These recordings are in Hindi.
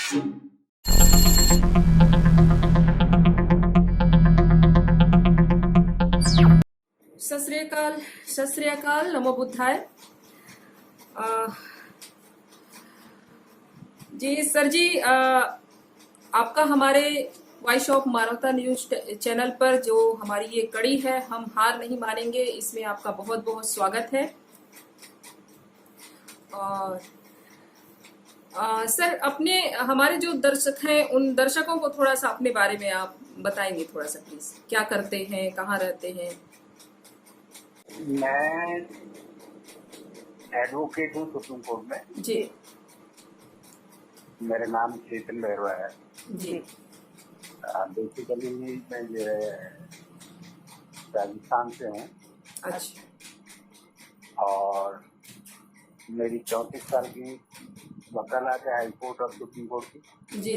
सत श्री अकाल, नमो बुद्धाय। जी सर जी, आपका हमारे वॉइस ऑफ मानवता न्यूज चैनल पर जो हमारी ये कड़ी है, हम हार नहीं मानेंगे, इसमें आपका बहुत बहुत स्वागत है। और सर, अपने हमारे जो दर्शक हैं उन दर्शकों को थोड़ा सा अपने बारे में आप बताएंगे, थोड़ा सा प्लीज। क्या करते हैं, कहाँ रहते हैं? मैं एडवोकेट हूँ सुप्रीम कोर्ट में। जी। मेरा नाम चेतन भैरवा है जी। बेसिकली मैं जो है राजस्थान से हूँ। अच्छा। और मेरी 34 साल की वकालत है हाई कोर्ट और सुप्रीम कोर्ट की। जी।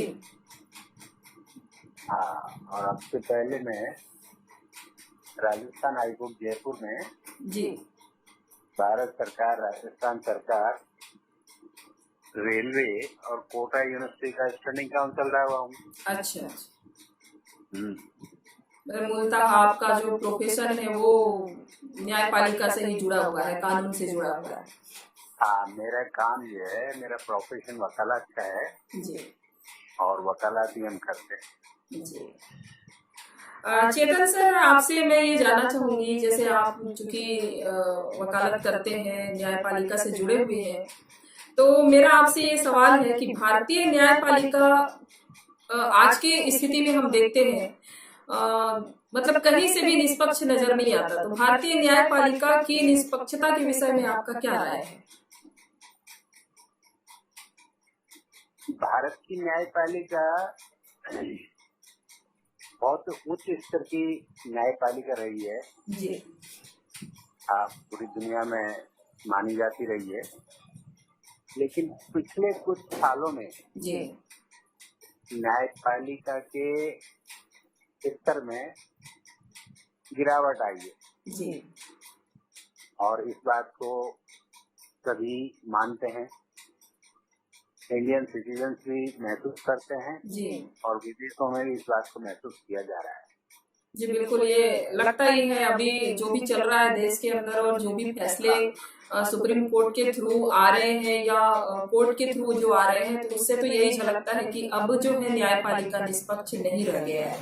हाँ, और अब से पहले मैं राजस्थान हाई कोर्ट जयपुर में जी भारत सरकार, राजस्थान सरकार, रेलवे और कोटा यूनिवर्सिटी का स्टैंडिंग काउंसिल रहा हुआ हूँ। अच्छा। मूलतः आपका जो प्रोफेशन है वो न्यायपालिका से ही जुड़ा हुआ है, कानून से जुड़ा हुआ है। हाँ, मेरा काम ये है, मेरा प्रोफेशन वकालत का है जी। और वकालत ही हम करते हैं। जी। चेतन सर, आपसे मैं ये जानना चाहूंगी, जैसे आप चूंकि वकालत करते हैं, न्यायपालिका से जुड़े हुए हैं, तो मेरा आपसे ये सवाल है कि भारतीय न्यायपालिका आज की स्थिति में हम देखते हैं मतलब कहीं से भी निष्पक्ष नजर नहीं आता। तो भारतीय न्यायपालिका की निष्पक्षता के विषय में आपका क्या राय है? भारत की न्यायपालिका बहुत उच्च स्तर की न्यायपालिका रही है। जी। आप पूरी दुनिया में मानी जाती रही है, लेकिन पिछले कुछ सालों में जी न्यायपालिका के स्तर में गिरावट आई है। जी। और इस बात को सभी मानते हैं, इंडियन सिटीजन भी महसूस करते हैं जी। और विदेशों में भी इस बात को महसूस किया जा रहा है। जी बिल्कुल, ये लगता ही है। अभी जो भी चल रहा है देश के अंदर और जो भी फैसले सुप्रीम कोर्ट के थ्रू आ रहे हैं या कोर्ट के थ्रू जो आ रहे हैं, तो उससे तो यही झलकता है कि अब जो है न्यायपालिका निष्पक्ष नहीं रह गया है।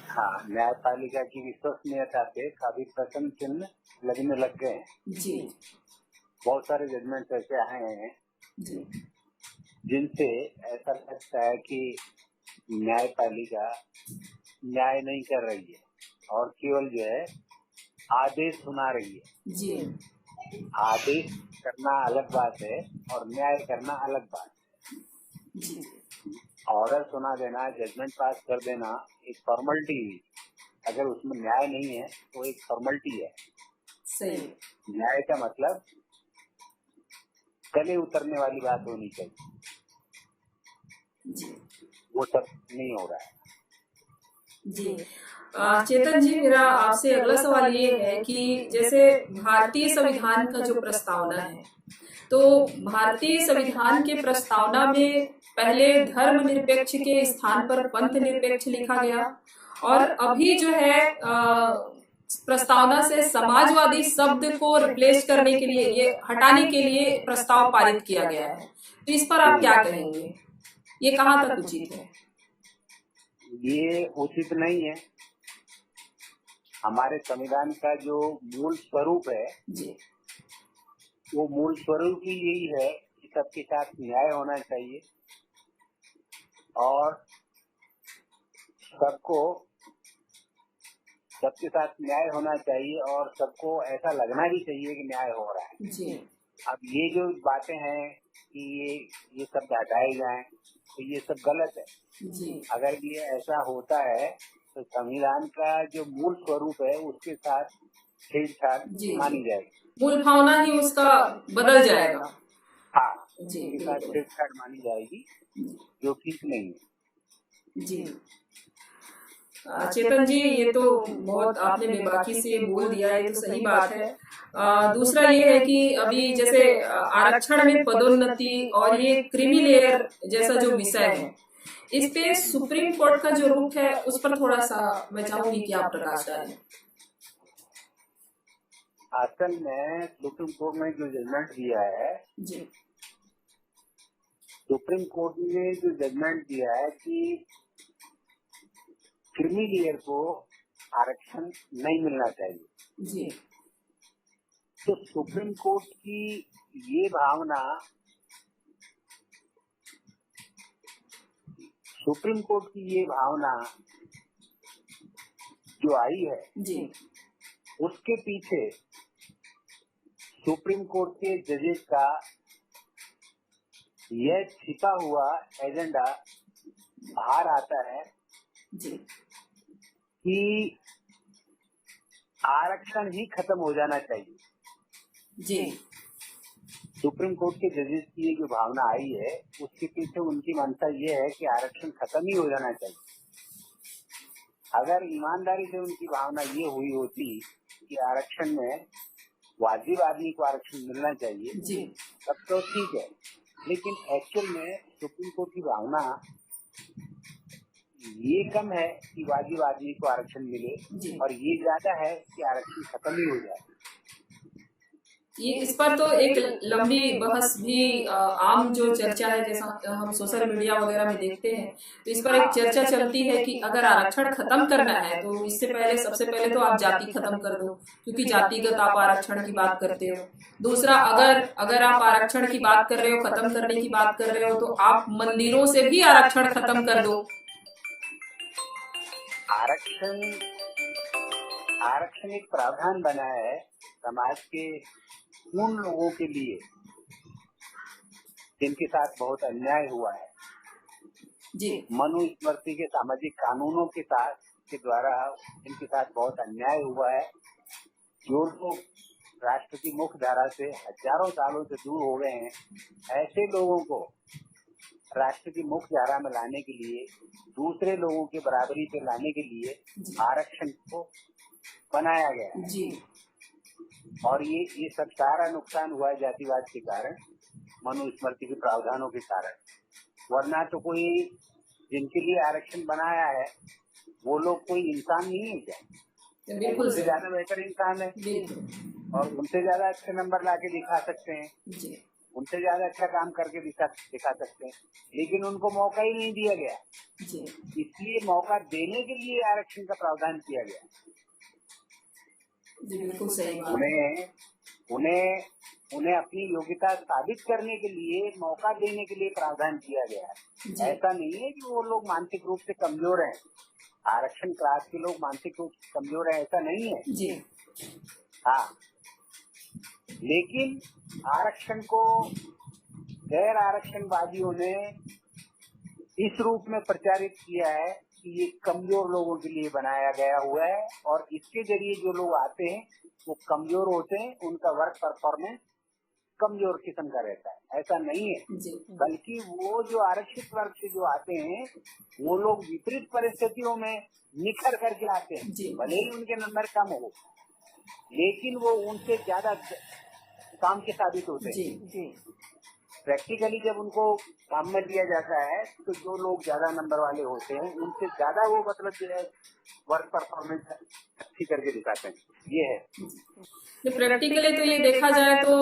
हाँ, न्यायपालिका की विश्वसनीयता पे काफी प्रश्न चिन्ह लगने लग गए हैं। जी। बहुत सारे जजमेंट ऐसे आए हैं जी। जिनसे ऐसा लगता है कि न्यायपालिका न्याय नहीं कर रही है और केवल जो है आदेश सुना रही है। जी। आदेश करना अलग बात है और न्याय करना अलग बात है। जी। ऑर्डर सुना देना, जजमेंट पास कर देना एक फॉर्मेलिटी है। अगर उसमें न्याय नहीं है तो एक फॉर्मेलिटी है। सही। न्याय का मतलब गले उतरने वाली बात होनी चाहिए। जी। वो सब नहीं हो रहा है। जी। चेतन जी, मेरा आपसे अगला सवाल ये है कि जैसे भारतीय संविधान का जो प्रस्तावना है, तो भारतीय संविधान के प्रस्तावना में पहले धर्म निरपेक्ष के स्थान पर पंथ निरपेक्ष लिखा गया, और अभी जो है प्रस्तावना से समाजवादी शब्द को रिप्लेस करने के लिए, ये हटाने के लिए प्रस्ताव पारित किया गया है। तो इस पर आप क्या कहेंगे? ये कहाँ तक उचित है? ये उचित नहीं है। हमारे संविधान का जो मूल स्वरूप है जी, वो मूल स्वरूप ही यही है कि सबके साथ न्याय होना चाहिए और सबके साथ न्याय होना चाहिए और सबको ऐसा लगना भी चाहिए कि न्याय हो रहा है। जी। अब ये जो बातें हैं कि ये सब हटाए जाएं, तो ये सब गलत है। जी। अगर ये ऐसा होता है तो संविधान का जो मूल स्वरूप है उसके साथ छेड़छाड़ मानी जाएगी। मूल भावना ही उसका बदल जाएगा। हाँ, जी, उसके साथ छेड़छाड़ मानी जाएगी, जो ठीक नहीं है। जी। चेतन जी, ये तो बहुत आपने बेबाकी से बोल दिया, ये तो सही बात है। दूसरा ये है कि अभी जैसे आरक्षण में पदोन्नति और ये क्रीमी लेयर जैसा जो विषय है, इस पे सुप्रीम कोर्ट का जो रुख है उस पर थोड़ा सा मैं चाहूंगी कि आप प्रकाश डालें। असल में सुप्रीम कोर्ट ने जो जजमेंट दिया है जी, सुप्रीम कोर्ट ने जो जजमेंट दिया है कि क्रीमी लेयर को आरक्षण नहीं मिलना चाहिए। जी, तो सुप्रीम कोर्ट की ये भावना, सुप्रीम कोर्ट की ये भावना जो आई है जी, उसके पीछे सुप्रीम कोर्ट के जजेस का यह छिपा हुआ एजेंडा बाहर आता है जी, कि आरक्षण ही खत्म हो जाना चाहिए। जी, सुप्रीम कोर्ट के जजेस की ये जो भावना आई है उसके पीछे उनकी मंशा ये है कि आरक्षण खत्म ही हो जाना चाहिए। अगर ईमानदारी से उनकी भावना ये हुई होती कि आरक्षण में वाजिब आदमी को आरक्षण मिलना चाहिए, जी, तब तो ठीक है, लेकिन एक्चुअल में सुप्रीम कोर्ट की भावना ये कम है कि वाजिब आदमी को आरक्षण मिले और ये ज्यादा है कि आरक्षण खत्म ही हो जाए। ये इस पर तो एक लंबी बहस भी आम जो चर्चा है, जैसा हम सोशल मीडिया वगैरह में देखते हैं, तो इस पर एक चर्चा चलती है कि अगर आरक्षण खत्म करना है तो इससे पहले सबसे पहले तो आप जाति खत्म कर दो, क्योंकि जातिगत आप आरक्षण की बात करते हो। दूसरा, अगर आप आरक्षण की बात कर रहे हो, खत्म करने की बात कर रहे हो, तो आप मंदिरों से भी आरक्षण खत्म कर दो। आरक्षण एक प्रावधान बना है समाज के उन लोगों के लिए जिनके साथ बहुत अन्याय हुआ है। जी, मनुस्मृति के सामाजिक कानूनों के साथ के द्वारा जिनके साथ बहुत अन्याय हुआ है, जो लोग राष्ट्र की मुख्य धारा से हजारों सालों से दूर हो गए हैं, ऐसे लोगों को राष्ट्र की मुख्य धारा में लाने के लिए, दूसरे लोगों के बराबरी पे लाने के लिए आरक्षण को बनाया गया है। जी, और ये सब सारा नुकसान हुआ है जातिवाद के कारण, मनुस्मृति के प्रावधानों के कारण। वरना तो कोई जिनके लिए आरक्षण बनाया है वो लोग कोई इंसान नहीं है क्या? बिल्कुल उनसे ज्यादा बेहतर इंसान है और उनसे ज्यादा अच्छे नंबर ला के दिखा सकते हैं, उनसे ज्यादा अच्छा काम करके दिखा सकते हैं, लेकिन उनको मौका ही नहीं दिया गया। इसलिए मौका देने के लिए आरक्षण का प्रावधान किया गया। बिल्कुल सही बात। उन्हें अपनी योग्यता साबित करने के लिए मौका देने के लिए प्रावधान किया गया है। ऐसा नहीं है कि वो लोग मानसिक रूप से कमजोर हैं, आरक्षण क्लास के लोग मानसिक रूप से कमजोर हैं, ऐसा नहीं है जी। हाँ, लेकिन आरक्षण को गैर आरक्षणवादियों ने इस रूप में प्रचारित किया है कि ये कमजोर लोगों के लिए बनाया गया हुआ है और इसके जरिए जो लोग आते हैं वो कमजोर होते हैं, उनका वर्क परफॉर्मेंस कमजोर किस्म का रहता है। ऐसा नहीं है, बल्कि वो जो आरक्षित वर्ग से जो आते हैं वो लोग विपरीत परिस्थितियों में निखर करके आते हैं, भले ही उनके नंबर कम हो, लेकिन वो उनसे ज्यादा काम के साबित होते हैं। प्रैक्टिकली जब उनको काम में दिया जाता है तो जो लोग ज्यादा नंबर वाले होते हैं उनसे ज्यादा वो मतलब जो है वर्क परफॉर्मेंस अच्छी करके दिखाते हैं। ये है प्रैक्टिकली तो ये देखा जाए तो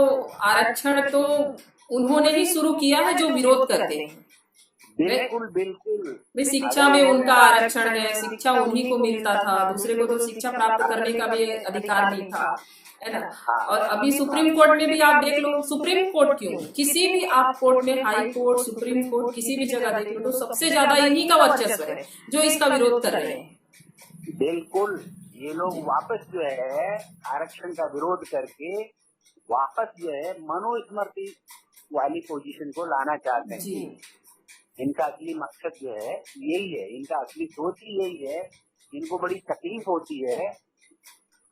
आरक्षण तो उन्होंने ही शुरू किया है जो विरोध करते हैं। बिल्कुल बिल्कुल। शिक्षा में उनका आरक्षण है, शिक्षा उन्हीं को मिलता था, दूसरे को तो शिक्षा प्राप्त करने का भी अधिकार नहीं था, है ना। और अभी सुप्रीम कोर्ट में भी आप देख लो, सुप्रीम कोर्ट क्यों, किसी भी आप कोर्ट में, हाई कोर्ट, सुप्रीम कोर्ट, किसी भी जगह देख लो तो सबसे ज्यादा इन्हीं का वर्चस्व है जो इसका विरोध कर रहे हैं। बिल्कुल, ये लोग वापस जो है आरक्षण का विरोध करके वापस जो है मनुस्मृति वाली पोजीशन को लाना चाहते हैं। इनका असली मकसद जो है यही है, इनका असली सोच ही यही है। इनको बड़ी तकलीफ होती है,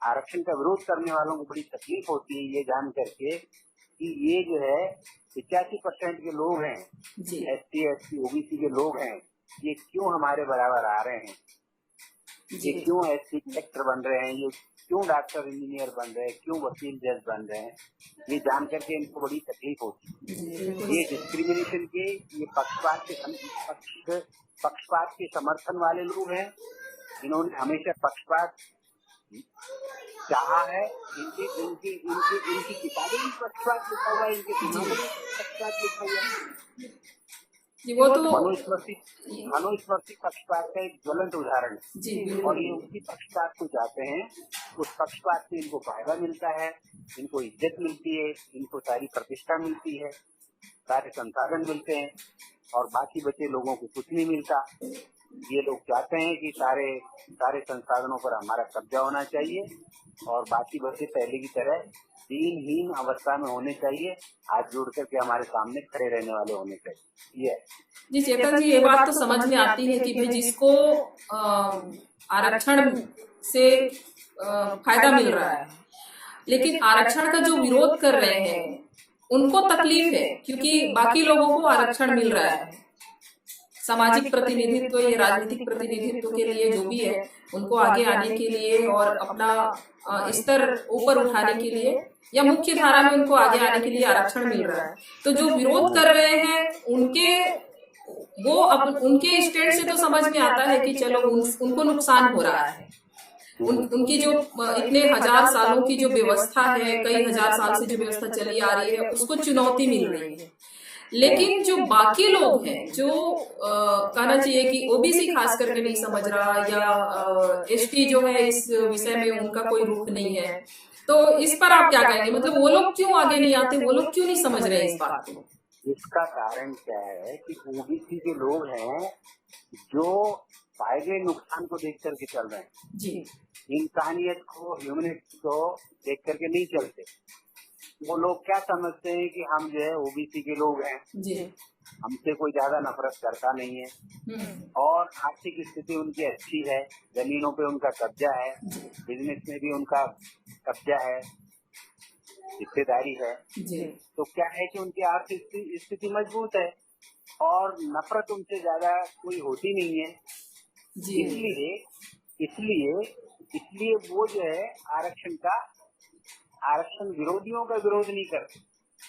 आरक्षण का विरोध करने वालों को बड़ी तकलीफ होती है ये जान करके कि ये जो है 85% के लोग हैं, ST, SC, OBC के लोग हैं, ये क्यों हमारे बराबर आ रहे हैं। ये क्यों एससी कलेक्टर बन रहे हैं, ये क्यों डॉक्टर इंजीनियर बन रहे हैं, क्यों वकील जज बन रहे हैं, ये जान करके इनको बड़ी तकलीफ होती है। ये डिस्क्रिमिनेशन के, ये पक्षपात के समर्थन वाले लोग हैं। इन्होंने हमेशा पक्षपात चाहा है। इनकी इनकी इनकी इनकी किताबें भी पक्षपात लिखा हुआ है, इनके दिमाग में पक्षपात लिखा हुआ है। वो तो मनुस्मृति पक्षपात का एक ज्वलंत उदाहरण है। और ये उसी पक्षपात को चाहते हैं। उस पक्षपात से इनको फायदा मिलता है, इनको इज्जत मिलती है, इनको सारी प्रतिष्ठा मिलती है, सारे संसाधन मिलते हैं, और बाकी बचे लोगों को कुछ नहीं मिलता। ये लोग चाहते हैं कि सारे संसाधनों पर हमारा कब्जा होना चाहिए, और बाकी बच्चे पहले की तरह दीनहीन अवस्था में होने चाहिए, हाथ जोड़ करके हमारे सामने खड़े रहने वाले होने चाहिए। जी चेतन जी, ये बात तो समझ में आती है कि भाई जिसको आरक्षण से फायदा मिल रहा है, लेकिन आरक्षण का जो विरोध कर रहे हैं उनको तकलीफ है, क्योंकि बाकी लोगों को आरक्षण मिल रहा है। सामाजिक प्रतिनिधित्व या राजनीतिक प्रतिनिधित्व के लिए जो भी है, उनको आगे आने के लिए और अपना स्तर ऊपर उठाने के लिए या मुख्य धारा में उनको आगे आने के लिए आरक्षण मिल रहा है। तो जो विरोध कर रहे हैं उनके स्टैंड से तो समझ में आता है कि चलो उनको नुकसान हो रहा है। उनकी जो इतने हजार सालों की जो व्यवस्था है, कई हजार साल से जो व्यवस्था चली आ रही है, उसको चुनौती मिल रही है। लेकिन जो बाकी लोग हैं, जो कहना चाहिए कि ओबीसी खास करके नहीं समझ रहा, या एसटी जो है इस विषय में उनका कोई रुख नहीं है, तो इस पर आप क्या कहेंगे? मतलब वो लोग क्यों आगे नहीं आते, वो लोग क्यों नहीं समझ रहे इस बात को? इसका कारण क्या है कि ओबीसी के लोग हैं जो फायदे नुकसान को देख करके चल रहे हैं जी, इंसानियत को, ह्यूमनिटी को देख करके नहीं चलते। वो लोग क्या समझते हैं कि हम जो है ओबीसी के लोग हैं जी, हमसे कोई ज्यादा नफरत करता नहीं है, और आर्थिक स्थिति उनकी अच्छी है, जमीनों पे उनका कब्जा है, बिजनेस में भी उनका कब्जा है, हिस्सेदारी है। तो क्या है कि उनकी आर्थिक स्थिति मजबूत है और नफरत उनसे ज्यादा कोई होती नहीं है। इसलिए वो जो है आरक्षण विरोधियों का विरोध नहीं करते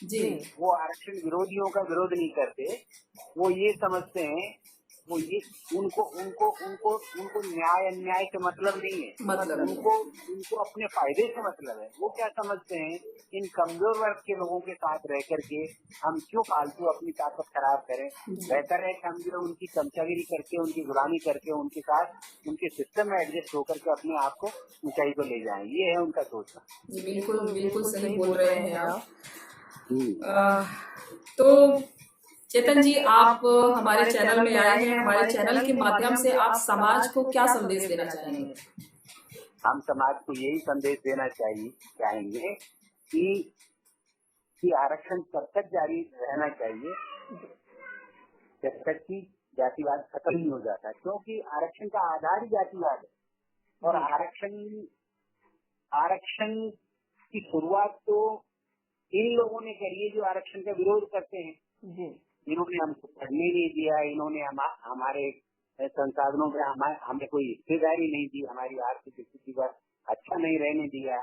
जी। वो आरक्षण विरोधियों का विरोध नहीं करते। वो ये समझते हैं, वो ये उनको न्याय अन्याय से मतलब नहीं है, उनको अपने फायदे से मतलब है। वो क्या समझते हैं, इन कमजोर वर्ग के लोगों के साथ रह करके हम क्यों फालतू अपनी ताकत खराब करें, बेहतर है कि हम जो उनकी चमचागिरी करके, उनकी गुलामी करके, उनके साथ उनके सिस्टम में एडजस्ट होकर के अपने आप को ऊंचाई को ले जाएं। ये है उनका सोचना। बिल्कुल सही बोल रहे हैं आप। तो चेतन जी, आप हमारे चैनल में आए हैं, हमारे चैनल के माध्यम से आप समाज को क्या संदेश देना चाहेंगे? हम समाज को यही संदेश देना चाहेंगे कि आरक्षण तब तक जारी रहना चाहिए जब तक कि जातिवाद खत्म नहीं हो जाता, क्योंकि आरक्षण का आधार ही जातिवाद है। और आरक्षण की शुरुआत तो इन लोगों ने करी है जो आरक्षण का विरोध करते हैं। इन्होंने हमको पढ़ने नहीं दिया, इन्होंने हमारे संसाधनों में हमें कोई हिस्सेदारी नहीं दी, हमारी आर्थिक स्थिति पर अच्छा नहीं रहने दिया।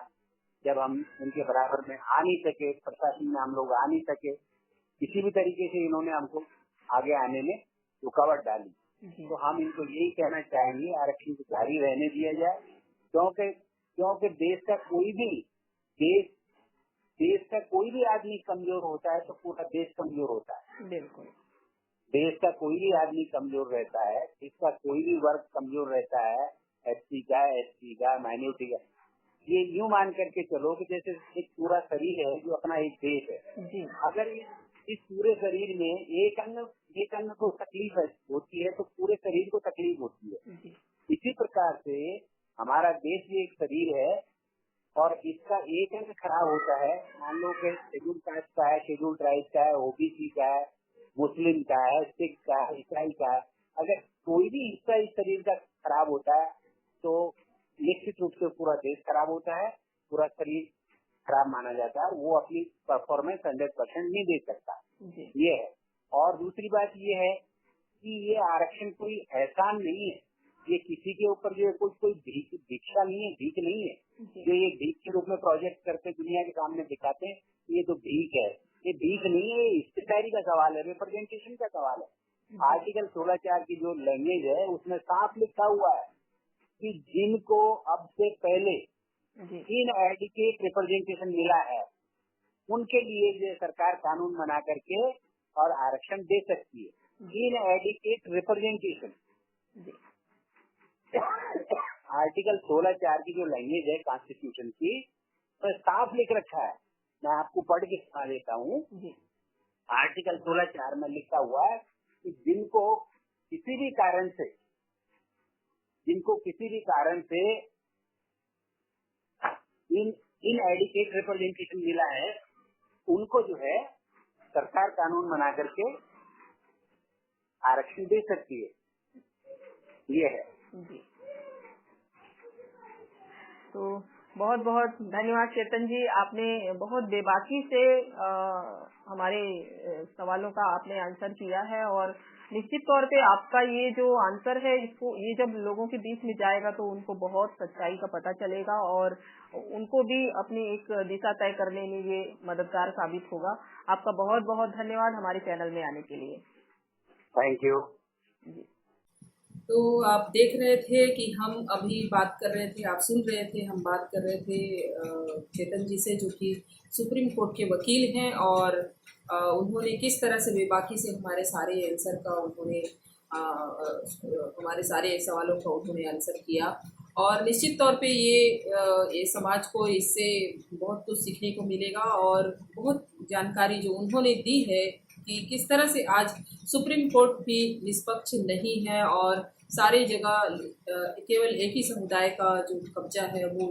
जब हम उनके बराबर में आ नहीं सके, प्रशासन में हम लोग आ नहीं सके, किसी भी तरीके से इन्होंने हमको आगे आने में रुकावट डाली। तो हम इनको यही कहना चाहेंगे, आरक्षण को जारी रहने दिया जाए, क्योंकि देश का कोई भी आदमी कमजोर होता है तो पूरा देश कमजोर होता है। बिल्कुल। देश का कोई भी आदमी कमजोर रहता है, इसका कोई भी वर्ग कमजोर रहता है, एससी का, माइनॉरिटी का। ये यूं मान करके चलो कि जैसे एक पूरा शरीर है जो अपना एक देश है। अगर इस पूरे शरीर में एक अंग को तकलीफ होती है तो पूरे शरीर को तकलीफ होती है। इसी प्रकार से हमारा देश भी एक शरीर है और इसका एक अंग खराब होता है, मान लो कि शेड्यूल कास्ट का है, शेड्यूल ट्राइब का है, ओबीसी का है, मुस्लिम का है, सिख का है, ईसाई का है। अगर कोई भी हिस्सा इस शरीर का खराब होता है तो निश्चित रूप से पूरा देश खराब होता है, पूरा शरीर खराब माना जाता है, वो अपनी परफॉर्मेंस 100% नहीं दे सकता। ये है। और दूसरी बात ये है कि ये आरक्षण कोई एहसान नहीं है, ये किसी के ऊपर जो है कोई भिक्षा नहीं है, भीख नहीं है। जो ये भीख के रूप में प्रोजेक्ट करके दुनिया के सामने दिखाते हैं, ये तो भीख है। ये भीख नहीं है, ये हिस्सेदारी का सवाल है, रिप्रेजेंटेशन का सवाल है। आर्टिकल 16(4) की जो लैंग्वेज है उसमें साफ लिखा हुआ है कि जिनको अब से पहले इनएडिक्वेट रिप्रेजेंटेशन मिला है उनके लिए जो सरकार कानून बना करके और आरक्षण दे सकती है। इनएडिक्वेट रिप्रेजेंटेशन आर्टिकल 16(4) की जो लैंग्वेज है कॉन्स्टिट्यूशन की, तो साफ लिख रखा है। मैं आपको पढ़ के सुना देता हूँ। आर्टिकल 16(4) में लिखा हुआ है कि जिनको किसी भी कारण से इनएडिक्वेट रिप्रेजेंटेशन मिला है, उनको जो है सरकार कानून बना करके आरक्षण दे सकती है। ये है जी। तो बहुत बहुत धन्यवाद चेतन जी, आपने बहुत बेबाकी से हमारे सवालों का आपने आंसर किया है, और निश्चित तौर पे आपका ये जो आंसर है, इसको ये जब लोगों के बीच में जाएगा तो उनको बहुत सच्चाई का पता चलेगा और उनको भी अपनी एक दिशा तय करने में ये मददगार साबित होगा। आपका बहुत बहुत धन्यवाद हमारे चैनल में आने के लिए। थैंक यू जी। तो आप देख रहे थे कि हम अभी बात कर रहे थे, आप सुन रहे थे, हम बात कर रहे थे चेतन जी से, जो कि सुप्रीम कोर्ट के वकील हैं, और उन्होंने किस तरह से बेबाकी से हमारे सारे आंसर का उन्होंने हमारे सारे सवालों का उन्होंने आंसर किया। और निश्चित तौर पे ये समाज को इससे बहुत कुछ सीखने को मिलेगा, और बहुत जानकारी जो उन्होंने दी है कि किस तरह से आज सुप्रीम कोर्ट भी निष्पक्ष नहीं है और सारी जगह केवल एक ही समुदाय का जो कब्जा है वो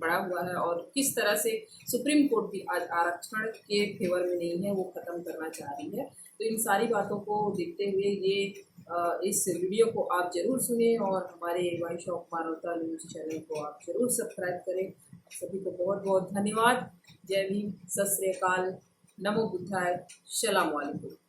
पड़ा हुआ है, और किस तरह से सुप्रीम कोर्ट भी आज आरक्षण के फेवर में नहीं है, वो खत्म करना चाह रही है। तो इन सारी बातों को देखते हुए इस वीडियो को आप जरूर सुने और हमारे वॉइस ऑफ मानवता न्यूज चैनल को आप जरूर सब्सक्राइब करें। सभी को बहुत बहुत धन्यवाद। जय भीम, सत श्री अकाल, नमो बुद्धाय, सलाम वालेकुम।